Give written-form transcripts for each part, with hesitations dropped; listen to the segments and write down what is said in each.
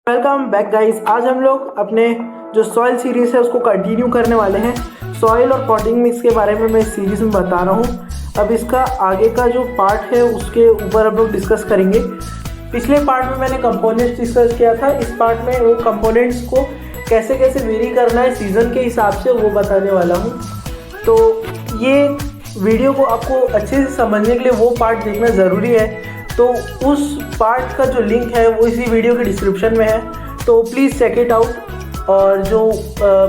Welcome back guys. आज हम लोग अपने जो सॉइल सीरीज है उसको कंटिन्यू करने वाले हैं। सॉइल और पॉटिंग मिक्स के बारे में मैं इस सीरीज में बता रहा हूँ। अब इसका आगे का जो पार्ट है उसके ऊपर हम लोग डिस्कस करेंगे। पिछले पार्ट में मैंने कंपोनेंट्स डिस्कस किया था। इस पार्ट में वो कंपोनेंट्स को कैसे कैसे वेरी करना है सीज़न के हिसाब से वो बताने वाला हूँ। तो ये वीडियो को आपको अच्छे से समझने के लिए वो पार्ट देखना ज़रूरी है। तो उस पार्ट का जो लिंक है वो इसी वीडियो के डिस्क्रिप्शन में है, तो प्लीज़ चेक इट आउट। और जो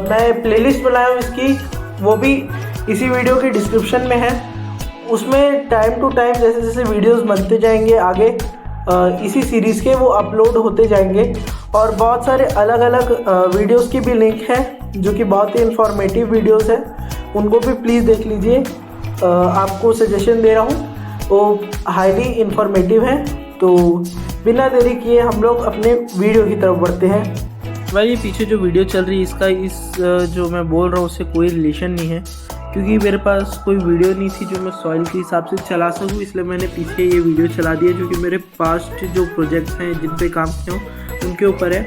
मैं प्लेलिस्ट बनाया हूँ इसकी वो भी इसी वीडियो के डिस्क्रिप्शन में है। उसमें टाइम टू टाइम जैसे जैसे वीडियोस बनते जाएंगे आगे इसी सीरीज़ के वो अपलोड होते जाएंगे। और बहुत सारे अलग अलग वीडियोस की भी लिंक है जो कि बहुत ही इंफॉर्मेटिव वीडियोस है, उनको भी प्लीज़ देख लीजिए। आपको सजेशन दे रहा हूँ, वो हाईली इंफॉर्मेटिव है। तो बिना देरी किए हम लोग अपने वीडियो की तरफ बढ़ते हैं। भाई ये पीछे जो वीडियो चल रही है इसका जो मैं बोल रहा हूँ उससे कोई रिलेशन नहीं है, क्योंकि मेरे पास कोई वीडियो नहीं थी जो मैं सॉइल के हिसाब से चला सकूँ, इसलिए मैंने पीछे ये वीडियो चला दिया जो कि मेरे पास्ट जो प्रोजेक्ट्स हैं जिन पे काम किया हूँ उनके ऊपर है।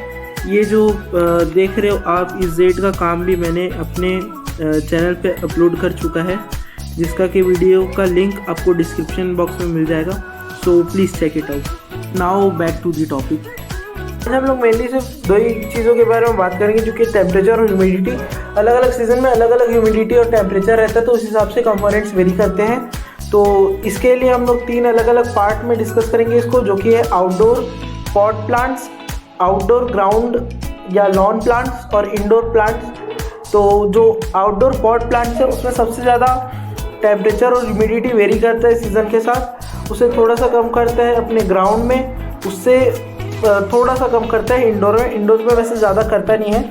ये जो देख रहे हो आप, इस जेड का काम भी मैंने अपने चैनल पे अपलोड कर चुका है, जिसका कि वीडियो का लिंक आपको डिस्क्रिप्शन बॉक्स में मिल जाएगा। So please check it out. Now back to the topic. हम लोग मेनली सिर्फ दो ही चीज़ों के बारे में बात करेंगे, जो कि टेम्परेचर और ह्यूमिडिटी। अलग अलग सीज़न में अलग अलग ह्यूमिडिटी और टेम्परेचर रहता है, तो उस हिसाब से कंपोनेंट्स वेरी करते हैं। तो इसके लिए हम लोग 3 अलग अलग पार्ट में डिस्कस करेंगे इसको, जो कि है outdoor pot plants, outdoor ground या लॉन प्लांट्स और इंडोर प्लांट्स। तो जो आउटडोर पॉट प्लांट्स है उसमें सबसे ज़्यादा टेम्परेचर और ह्यूमिडिटी वेरी करता है सीज़न के साथ। उसे थोड़ा सा कम करता है अपने ग्राउंड में, उससे थोड़ा सा कम करता है इंडोर में। इंडोर में वैसे ज़्यादा करता नहीं है।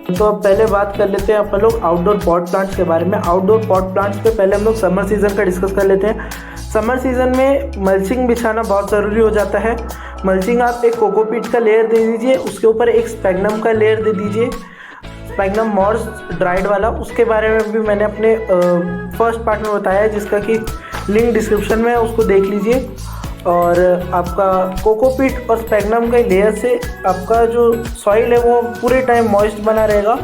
तो अब पहले बात कर लेते हैं अपन लोग आउटडोर पॉट प्लांट्स के बारे में। आउटडोर पॉट प्लांट्स पे पहले हम लोग समर सीज़न का डिस्कस कर लेते हैं। समर सीज़न में मल्चिंग बिछाना बहुत ज़रूरी हो जाता है। मल्चिंग आप एक कोकोपीट का लेयर दे दीजिए, उसके ऊपर एक स्पैग्नम का लेयर दे दीजिए, स्पैग्नम मॉर्स ड्राइड वाला। उसके बारे में भी मैंने अपने फर्स्ट पार्ट में बताया है, जिसका कि लिंक डिस्क्रिप्शन में है, उसको देख लीजिए। और आपका कोकोपीट और स्पैग्नम के लेयर से आपका जो सॉइल है वो पूरे टाइम मॉइस्ट बना रहेगा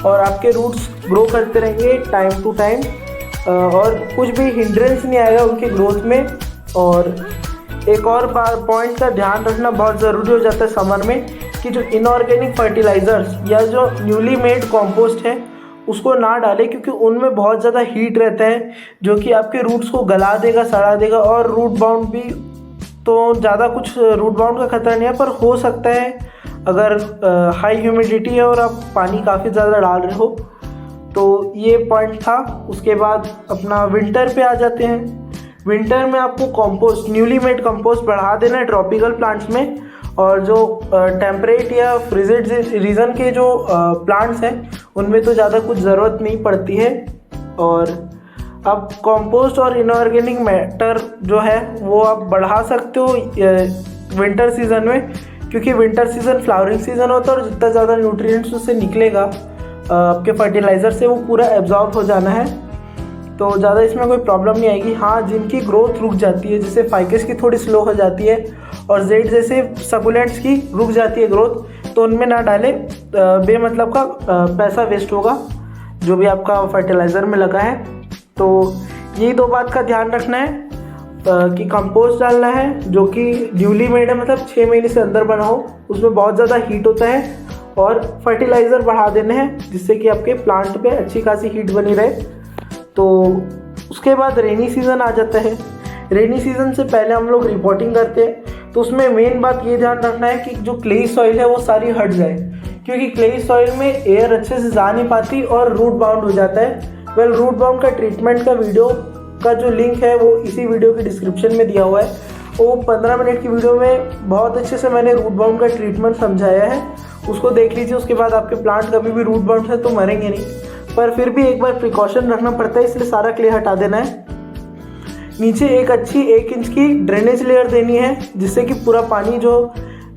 और आपके रूट्स ग्रो करते रहेंगे टाइम टू टाइम, और कुछ भी हिंड्रेंस नहीं आएगा उनके ग्रोथ में। और एक और पॉइंट का ध्यान रखना बहुत ज़रूरी हो जाता है समर में, कि जो इनऑर्गेनिक फर्टिलाइज़र्स या जो न्यूली मेड कॉम्पोस्ट है उसको ना डालें, क्योंकि उनमें बहुत ज़्यादा हीट रहता है जो कि आपके रूट्स को गला देगा, सड़ा देगा। और रूट बाउंड भी तो ज़्यादा कुछ रूट बाउंड का खतरा नहीं है, पर हो सकता है अगर हाई ह्यूमिडिटी है और आप पानी काफ़ी ज़्यादा डाल रहे हो। तो ये पॉइंट था। उसके बाद अपना विंटर पे आ जाते हैं। विंटर में आपको कंपोस्ट, न्यूली मेड कंपोस्ट बढ़ा देना है ट्रॉपिकल प्लांट्स में। और जो टेम्परेट या फ्रिजिड रीजन के जो प्लांट्स हैं उनमें तो ज़्यादा कुछ ज़रूरत नहीं पड़ती है। और अब कंपोस्ट और इनऑर्गेनिक मैटर जो है वो आप बढ़ा सकते हो विंटर सीज़न में, क्योंकि विंटर सीज़न फ्लावरिंग सीज़न होता है और जितना ज़्यादा न्यूट्रिएंट्स उससे निकलेगा आपके फर्टिलाइज़र से वो पूरा एब्जॉर्ब हो जाना है, तो ज़्यादा इसमें कोई प्रॉब्लम नहीं आएगी। हाँ, जिनकी ग्रोथ रुक जाती है, जैसे फाइकस की थोड़ी स्लो हो जाती है और जेड जैसे सकुलेंट्स की रुक जाती है ग्रोथ, तो उनमें ना डालें, बेमतलब का पैसा वेस्ट होगा जो भी आपका फर्टिलाइज़र में लगा है। तो यही 2 बात का ध्यान रखना है कि कंपोस्ट डालना है जो कि न्यूली मेड है, मतलब 6 महीने से अंदर बना हो, उसमें बहुत ज़्यादा हीट होता है। और फर्टिलाइज़र बढ़ा देने हैं जिससे कि आपके प्लांट पे अच्छी खासी हीट बनी रहे। तो उसके बाद रेनी सीज़न आ जाता है। रेनी सीज़न से पहले हम लोग रिपोर्टिंग करते हैं, तो उसमें मेन बात ये ध्यान रखना है कि जो क्लेई सॉइल है वो सारी हट जाए, क्योंकि क्लेई सॉइल में एयर अच्छे से जा नहीं पाती और रूट बाउंड हो जाता है। रूट बाउंड का ट्रीटमेंट का वीडियो का जो लिंक है वो इसी वीडियो के डिस्क्रिप्शन में दिया हुआ है। वो 15 मिनट की वीडियो में बहुत अच्छे से मैंने रूट बाउंड का ट्रीटमेंट समझाया है, उसको देख लीजिए। उसके बाद आपके प्लांट कभी भी रूट बाउंड है तो मरेंगे नहीं, पर फिर भी एक बार प्रिकॉशन रखना पड़ता है, इसलिए सारा क्ले हटा देना है। नीचे एक अच्छी 1 इंच की ड्रेनेज लेयर देनी है, जिससे कि पूरा पानी जो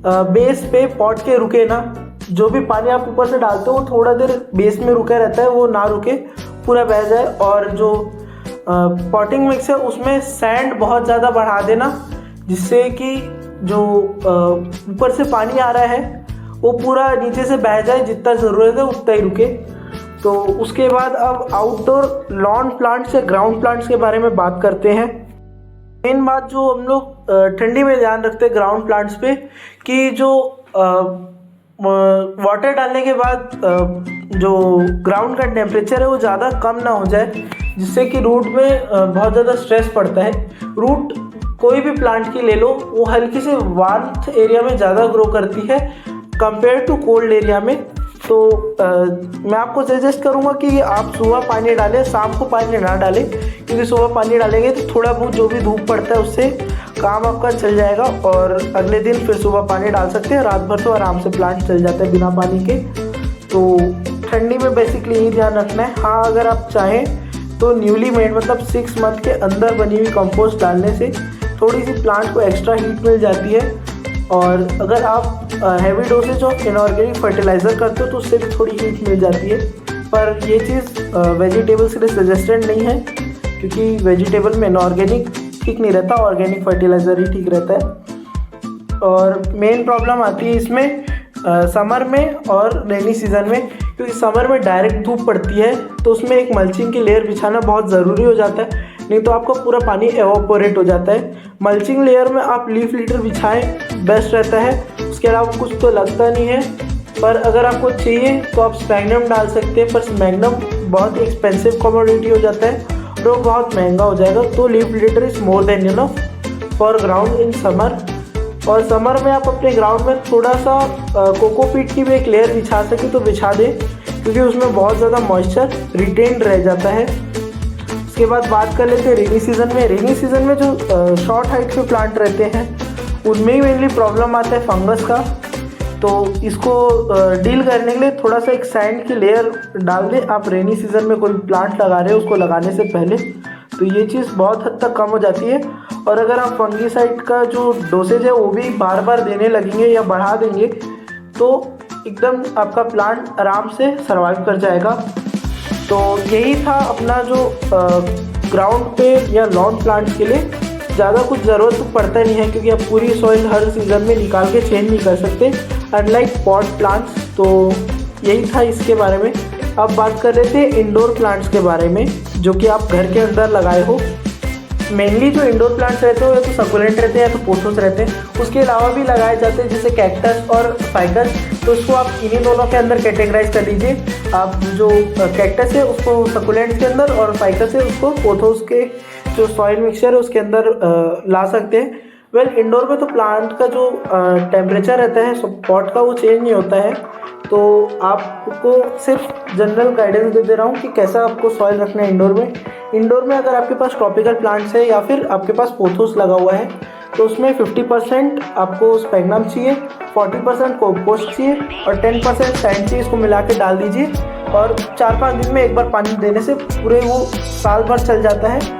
बेस पे पॉट के रुके ना, जो भी पानी आप ऊपर से डालते हो वो थोड़ा देर बेस में रुका रहता है, वो ना रुके, पूरा बह जाए। और जो पॉटिंग मिक्स है उसमें सैंड बहुत ज़्यादा बढ़ा देना, जिससे कि जो ऊपर से पानी आ रहा है वो पूरा नीचे से बह जाए, जितना ज़रूरत है उतना ही रुके। तो उसके बाद अब आउटडोर लॉन प्लांट्स या ग्राउंड प्लांट्स के बारे में बात करते हैं। मेन बात जो हम लोग ठंडी में ध्यान रखते हैं ग्राउंड प्लांट्स पे, कि जो वाटर डालने के बाद जो ग्राउंड का टेम्परेचर है वो ज़्यादा कम ना हो जाए, जिससे कि रूट में बहुत ज़्यादा स्ट्रेस पड़ता है। रूट कोई भी प्लांट की ले लो, वो हल्की से वार्म एरिया में ज़्यादा ग्रो करती है कंपेयर टू कोल्ड एरिया में। तो मैं आपको सजेस्ट करूँगा कि आप सुबह पानी डालें, शाम को पानी ना डालें, क्योंकि सुबह पानी डालेंगे तो थोड़ा बहुत जो भी धूप पड़ता है उससे काम आपका चल जाएगा, और अगले दिन फिर सुबह पानी डाल सकते हैं। रात भर तो आराम से प्लांट चल जाता है बिना पानी के। तो ठंडी में बेसिकली यही ध्यान रखना है। हाँ, अगर आप चाहें तो न्यूली मेड मतलब 6 मंथ के अंदर बनी हुई कंपोस्ट डालने से थोड़ी सी प्लांट को एक्स्ट्रा हीट मिल जाती है। और अगर आप heavy dosage of inorganic fertiliser करते हो तो उससे भी थोड़ी हीट मिल जाती है। पर ये चीज़ वेजिटेबल्स के लिए सजेस्टेड नहीं है, क्योंकि वेजिटेबल में इनऑर्गेनिक ठीक नहीं रहता, ऑर्गेनिक फर्टिलाइज़र ही ठीक रहता है। और मेन प्रॉब्लम आती है इसमें समर में और रेनी सीज़न में, क्योंकि समर में डायरेक्ट धूप पड़ती है तो उसमें एक मल्चिंग की लेयर बिछाना बहुत ज़रूरी हो जाता है, नहीं तो आपका पूरा पानी एवापोरेट हो जाता है। मल्चिंग लेयर में आप लीफ लिटर बिछाएं, बेस्ट रहता है। उसके अलावा कुछ तो लगता नहीं है। पर अगर आपको चाहिए तो आप स्पैगनम डाल सकते हैं, पर स्पैगनम बहुत एक्सपेंसिव कमोडिटी हो जाता है और वो बहुत महंगा हो जाएगा। तो leaf litre is more than enough for ground in summer. और समर में आप अपने ग्राउंड में थोड़ा सा कोकोपीट की भी एक लेयर बिछा सके तो बिछा दें, क्योंकि उसमें बहुत ज़्यादा मॉइस्चर रिटेन रह जाता है। उसके बाद बात कर लेते हैं रेनी सीज़न में। रेनी सीज़न में जो शॉर्ट हाइट के प्लांट रहते हैं उनमें ही मेनली प्रॉब्लम आता है फंगस का। तो इसको डील करने के लिए थोड़ा सा एक सैंड की लेयर डाल दें आप रेनी सीज़न में कोई प्लांट लगा रहे हो उसको लगाने से पहले, तो ये चीज़ बहुत हद तक कम हो जाती है। और अगर आप फंगीसाइड का जो डोसेज है वो भी बार बार देने लगेंगे या बढ़ा देंगे तो एकदम आपका प्लांट आराम से सर्वाइव कर जाएगा। तो यही था अपना जो ग्राउंड पे या लॉन प्लांट्स के लिए। ज़्यादा कुछ ज़रूरत तो पड़ता नहीं है, क्योंकि आप पूरी सॉइल हर सीज़न में निकाल के चेंज नहीं कर सकते अनलाइक पॉट प्लांट्स। तो यही था इसके बारे में। अब बात कर रहे थे इंडोर प्लांट्स के बारे में, जो कि आप घर के अंदर लगाए हो। मेनली जो इंडोर प्लांट्स रहते हो या तो सकुलेंट रहते हैं या तो पोथोस रहते हैं, उसके अलावा भी लगाए जाते हैं जैसे कैक्टस और फाइकस। तो उसको आप इन्हीं दोनों के अंदर कैटेगराइज कर लीजिए। आप जो कैक्टस है उसको सकुलेंट के अंदर और फाइकस है उसको पोथोस के जो सॉइल मिक्सचर है उसके अंदर ला सकते हैं। वेल, इंडोर में तो प्लांट का जो टेम्परेचर रहता है पॉट का वो चेंज नहीं होता है, तो आपको सिर्फ जनरल गाइडेंस दे रहा हूँ कि कैसा आपको सॉइल रखना है इंडोर में। इंडोर में अगर आपके पास ट्रॉपिकल प्लांट्स है या फिर आपके पास पोथोस लगा हुआ है तो उसमें 50% आपको स्पैगनम चाहिए, 40% कंपोस्ट चाहिए और 10% सैंड चाहिए। इसको मिला के डाल दीजिए और 4-5 दिन में एक बार पानी देने से पूरे वो साल भर चल जाता है।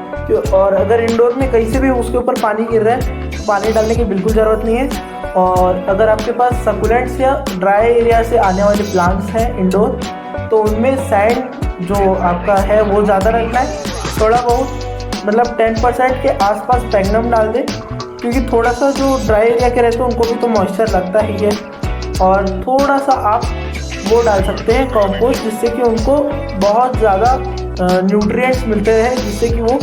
और अगर इंडोर में कहीं से भी उसके ऊपर पानी गिर रहा है तो पानी डालने की बिल्कुल ज़रूरत नहीं है। और अगर आपके पास सकुलेंट्स या ड्राई एरिया से आने वाले प्लांट्स हैं इंडोर, तो उनमें सैंड जो आपका है वो ज़्यादा रखना है। थोड़ा बहुत मतलब 10% के आसपास स्पैगनम डाल दें, क्योंकि थोड़ा सा जो ड्राई एरिया के रहते हैं उनको भी तो मॉइस्चर लगता ही है। और थोड़ा सा आप वो डाल सकते हैं कंपोस्ट, जिससे कि उनको बहुत ज़्यादा न्यूट्रिएंट्स मिलते हैं, जिससे कि वो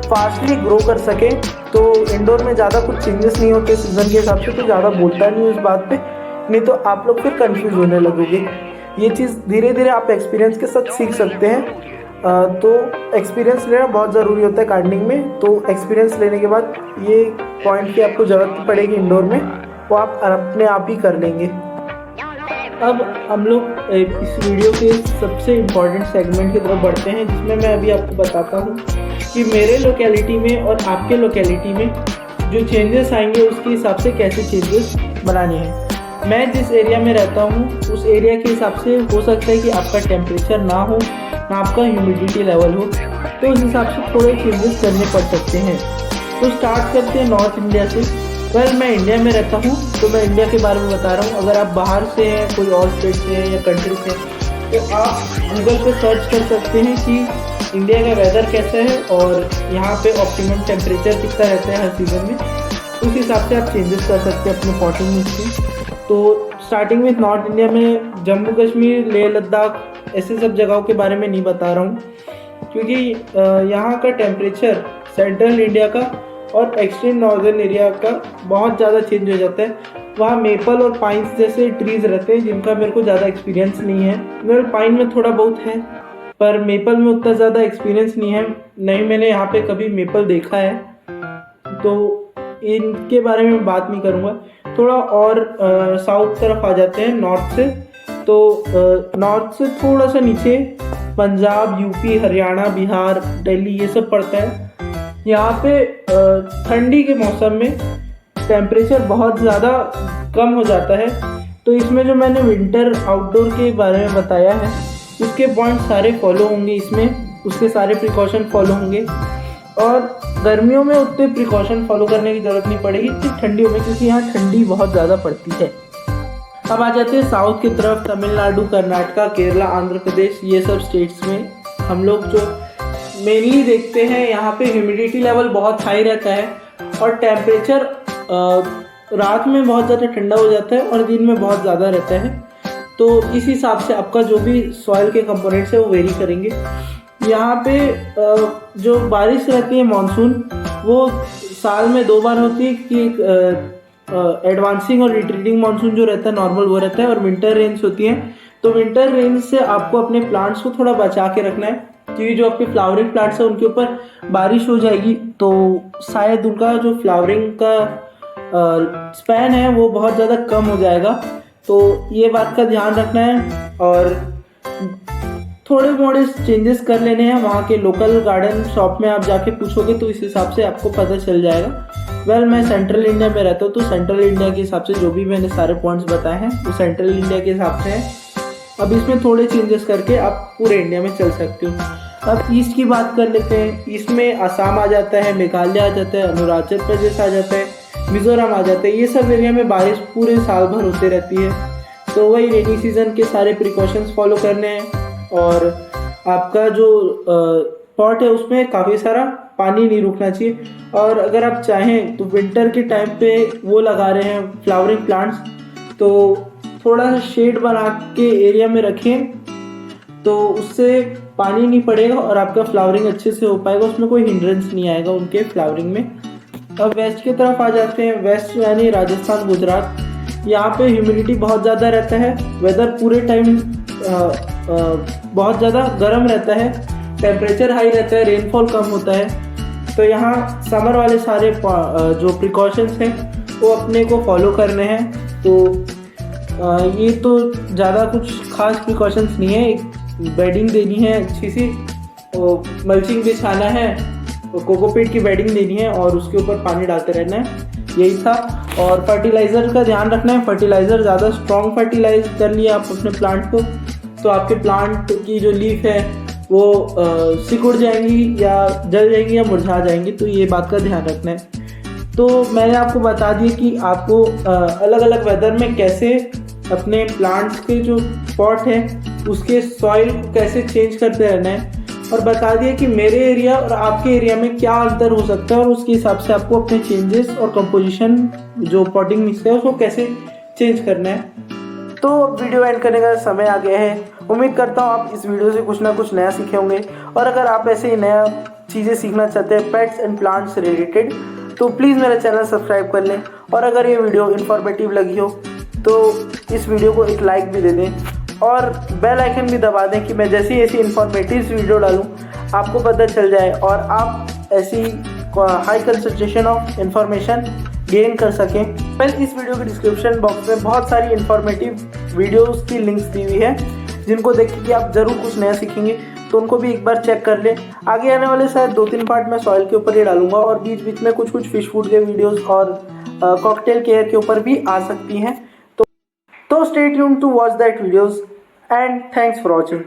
फास्टली ग्रो कर सके। तो इंडोर में ज़्यादा कुछ चेंजेस नहीं होते सीज़न के हिसाब से, तो ज़्यादा बोलता नहीं हूँ इस बात पे, नहीं तो आप लोग फिर कंफ्यूज होने लगोगे। ये चीज़ धीरे धीरे आप एक्सपीरियंस के साथ सीख सकते हैं। तो एक्सपीरियंस लेना बहुत ज़रूरी होता है गार्डनिंग में। तो एक्सपीरियंस लेने के बाद ये पॉइंट की आपको ज़रूरत पड़ेगी इंडोर में, वो आप अपने आप ही कर लेंगे। अब हम लोग इस वीडियो के सबसे इम्पॉर्टेंट सेगमेंट की तरफ बढ़ते हैं, जिसमें मैं अभी आपको बताता हूँ कि मेरे लोकेलिटी में और आपके लोकेलिटी में जो चेंजेस आएंगे उसके हिसाब से कैसे चेंजेस बनाने हैं। मैं जिस एरिया में रहता हूँ उस एरिया के हिसाब से हो सकता है कि आपका टेम्परेचर ना हो, ना आपका ह्यूमिडिटी लेवल हो, तो उस हिसाब से थोड़े चेंजेस करने पड़ सकते हैं। तो स्टार्ट करते हैं नॉर्थ इंडिया से। वेल, मैं इंडिया में रहता हूँ तो मैं इंडिया के बारे में बता रहा हूँ। अगर आप बाहर से हैं, कोई और स्टेट से हैं या कंट्री से हैं, तो आप गूगल पे सर्च कर सकते हैं कि इंडिया का वेदर कैसा है और यहाँ पे ऑप्टिमम टेम्परेचर कितना रहता है हर सीज़न में। उस हिसाब से आप चेंजेस कर सकते हैं अपने पॉटिंग मिक्स में। तो स्टार्टिंग में नॉर्थ इंडिया में जम्मू कश्मीर, लेह लद्दाख ऐसे सब जगहों के बारे में नहीं बता रहा हूँ, क्योंकि यहाँ का टेम्परेचर सेंट्रल इंडिया का और एक्सट्रीम नॉर्दर्न एरिया का बहुत ज़्यादा चेंज हो जाता है। वहाँ मेपल और पाइन्स जैसे ट्रीज़ रहते हैं जिनका मेरे को ज़्यादा एक्सपीरियंस नहीं है। मेरे पाइन में थोड़ा बहुत है, पर मेपल में उतना ज़्यादा एक्सपीरियंस नहीं है, नहीं मैंने यहाँ पे कभी मेपल देखा है, तो इनके बारे में बात नहीं करूँगा। थोड़ा और साउथ तरफ आ जाते हैं नॉर्थ से, तो नॉर्थ से थोड़ा सा नीचे पंजाब, यूपी, हरियाणा, बिहार, दिल्ली ये सब पड़ता है। यहाँ पे ठंडी के मौसम में टेम्परेचर बहुत ज़्यादा कम हो जाता है। तो इसमें जो मैंने विंटर आउटडोर के बारे में बताया है उसके पॉइंट सारे फॉलो होंगे, इसमें उसके सारे प्रिकॉशन फॉलो होंगे। और गर्मियों में उतने प्रिकॉशन फॉलो करने की ज़रूरत नहीं पड़ेगी इतनी ठंडियों में, क्योंकि यहाँ ठंडी बहुत ज़्यादा पड़ती है। अब आ जाते हैं साउथ की तरफ, तमिलनाडु, कर्नाटका, केरला, आंध्र प्रदेश, ये सब स्टेट्स में हम लोग जो मेनली देखते हैं यहाँ पे ह्यूमिडिटी लेवल बहुत हाई रहता है और टेम्परेचर रात में बहुत ज़्यादा ठंडा हो जाता है और दिन में बहुत ज़्यादा रहता है। तो इस हिसाब से आपका जो भी सॉइल के कंपोनेंट्स है वो वेरी करेंगे। यहाँ पे जो बारिश रहती है मानसून, वो साल में 2 बार होती है, कि एडवांसिंग और रिट्रीटिंग मानसून जो रहता है नॉर्मल वो रहता है, और विंटर रेन्स होती हैं। तो विंटर रेन्स से आपको अपने प्लांट्स को थोड़ा बचा के रखना है, क्योंकि जो आपके फ्लावरिंग प्लांट्स हैं उनके ऊपर बारिश हो जाएगी तो शायद उनका जो फ्लावरिंग का स्पैन है वो बहुत ज़्यादा कम हो जाएगा। तो ये बात का ध्यान रखना है और थोड़े मोड़े चेंजेस कर लेने हैं। वहाँ के लोकल गार्डन शॉप में आप जाके पूछोगे तो इस हिसाब से आपको पता चल जाएगा। मैं सेंट्रल इंडिया में रहता हूँ, तो सेंट्रल इंडिया के हिसाब से जो भी मैंने सारे पॉइंट्स बताए हैं वो सेंट्रल इंडिया के हिसाब से है। अब इसमें थोड़े चेंजेस करके आप पूरे इंडिया में चल सकते हो। अब ईस्ट की बात कर लेते हैं। ईस्ट में असम आ जाता है, मेघालय आ जाता है, अरुणाचल प्रदेश आ जाता है, मिज़ोरम आ जाता है। ये सब एरिया में बारिश पूरे साल भर होते रहती है। तो वही रेनी सीज़न के सारे प्रिकॉशंस फॉलो करने हैं और आपका जो पॉट है उसमें काफ़ी सारा पानी नहीं रुकना चाहिए। और अगर आप चाहें तो विंटर के टाइम पे वो लगा रहे हैं फ्लावरिंग प्लांट्स, तो थोड़ा सा शेड बना के एरिया में रखें, तो उससे पानी नहीं पड़ेगा और आपका फ्लावरिंग अच्छे से हो पाएगा, उसमें कोई हिंड्रेंस नहीं आएगा उनके फ्लावरिंग में। अब वेस्ट की तरफ आ जाते हैं। वेस्ट यानी राजस्थान, गुजरात, यहाँ पे ह्यूमिडिटी बहुत ज़्यादा रहता है, वेदर पूरे टाइम बहुत ज़्यादा गर्म रहता है, टेम्परेचर हाई रहता है, रेनफॉल कम होता है। तो यहाँ समर वाले सारे जो प्रिकॉशंस हैं वो अपने को फॉलो करने हैं। तो ये तो ज़्यादा कुछ खास प्रिकॉशंस नहीं है। एक बेडिंग देनी है अच्छी सी, मल्चिंग बिछाना है, कोकोपीट की बेडिंग देनी है और उसके ऊपर पानी डालते रहना है, यही था। और फर्टिलाइज़र का ध्यान रखना है। फर्टिलाइज़र ज़्यादा स्ट्रॉन्ग फर्टिलाइज कर लिया आप अपने प्लांट को तो आपके प्लांट की जो लीफ है वो सिकुड़ जाएंगी या जल जाएंगी या मुरझा जाएंगी, तो ये बात का ध्यान रखना है। तो मैंने आपको बता दिया कि आपको अलग अलग वेदर में कैसे अपने प्लांट्स के जो पॉट है उसके सॉइल को कैसे चेंज करते रहना है, और बता दिया कि मेरे एरिया और आपके एरिया में क्या अंतर हो सकता है और उसके हिसाब से आपको अपने चेंजेस और कंपोजिशन जो पॉटिंग मिक्स है उसको कैसे चेंज करना है। तो वीडियो एंड करने का समय आ गया है। उम्मीद करता हूँ आप इस वीडियो से कुछ ना कुछ नया सीखे होंगे, और अगर आप ऐसे ही नया चीज़ें सीखना चाहते हैं पेट्स एंड प्लांट्स से रिलेटेड, तो प्लीज़ मेरा चैनल सब्सक्राइब कर लें। और अगर ये वीडियो इन्फॉर्मेटिव लगी हो तो इस वीडियो को एक लाइक भी दे दें और बेल आइकन भी दबा दें कि मैं जैसी ऐसी इन्फॉर्मेटिव वीडियो डालूं आपको पता चल जाए और आप ऐसी high concentration of information gain कर सकें। मैं इस वीडियो के डिस्क्रिप्शन बॉक्स में बहुत सारी इन्फॉर्मेटिव वीडियोस की लिंक्स दी हुई है, जिनको देख के आप ज़रूर कुछ नया सीखेंगे, तो उनको भी एक बार चेक कर लें। आगे आने वाले शायद 2-3 पार्ट मैं सॉइल के ऊपर ही डालूंगा और बीच बीच में कुछ फिश फूड के वीडियोस और कॉकटेल केयर के ऊपर भी आ सकती हैं। तो stay tuned to watch that videos and thanks for watching.